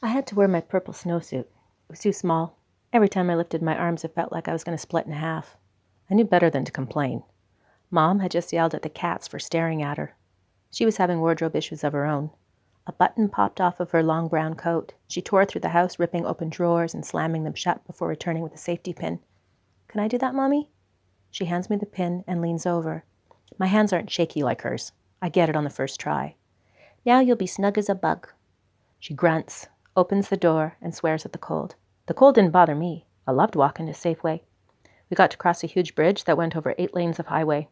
I had to wear my purple snowsuit. It was too small. Every time I lifted my arms, it felt like I was going to split in half. I knew better than to complain. Mom had just yelled at the cats for staring at her. She was having wardrobe issues of her own. A button popped off of her long brown coat. She tore through the house, ripping open drawers and slamming them shut before returning with a safety pin. "Can I do that, Mommy?" She hands me the pin and leans over. My hands aren't shaky like hers. I get it on the first try. "Now you'll be snug as a bug." She grunts, opens the door, and swears at the cold. The cold didn't bother me. I loved walking to Safeway. We got to cross a huge bridge that went over 8 lanes of highway.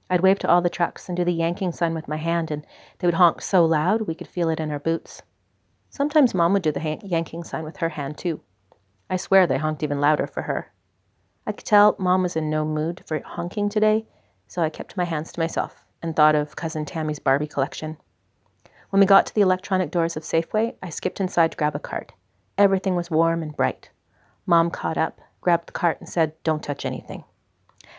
I'd wave to all the trucks and do the yanking sign with my hand, and they would honk so loud we could feel it in our boots. Sometimes Mom would do the yanking sign with her hand, too. I swear they honked even louder for her. I could tell Mom was in no mood for honking today, so I kept my hands to myself and thought of Cousin Tammy's Barbie collection. When we got to the electronic doors of Safeway, I skipped inside to grab a cart. Everything was warm and bright. Mom caught up, grabbed the cart, and said, "Don't touch anything."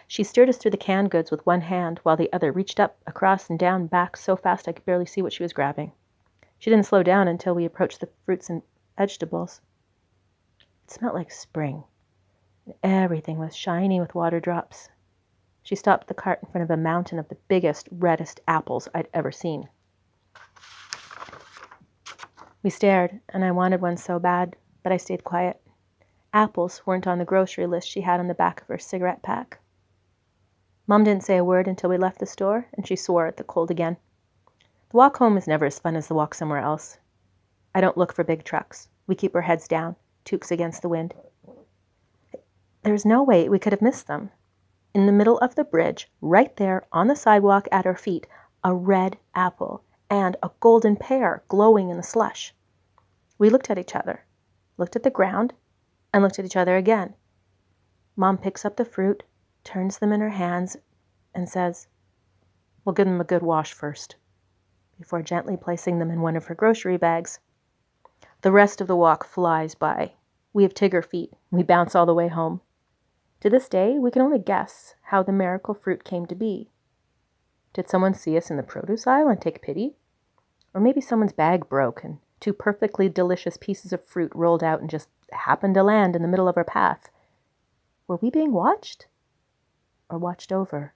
She steered us through the canned goods with one hand while the other reached up, across, and down back so fast I could barely see what she was grabbing. She didn't slow down until we approached the fruits and vegetables. It smelled like spring. Everything was shiny with water drops. She stopped the cart in front of a mountain of the biggest, reddest apples I'd ever seen. We stared, and I wanted one so bad, but I stayed quiet. Apples weren't on the grocery list she had on the back of her cigarette pack. Mom didn't say a word until we left the store, and she swore at the cold again. The walk home is never as fun as the walk somewhere else. I don't look for big trucks. We keep our heads down, toques against the wind. There's no way we could have missed them. In the middle of the bridge, right there on the sidewalk at our feet, a red apple and a golden pear glowing in the slush. We looked at each other, looked at the ground, and looked at each other again. Mom picks up the fruit, turns them in her hands, and says, "We'll give them a good wash first," before gently placing them in one of her grocery bags. The rest of the walk flies by. We have Tigger feet. We bounce all the way home. To this day, we can only guess how the miracle fruit came to be. Did someone see us in the produce aisle and take pity? Or maybe someone's bag broke and 2 perfectly delicious pieces of fruit rolled out and just happened to land in the middle of our path. Were we being watched? Or watched over?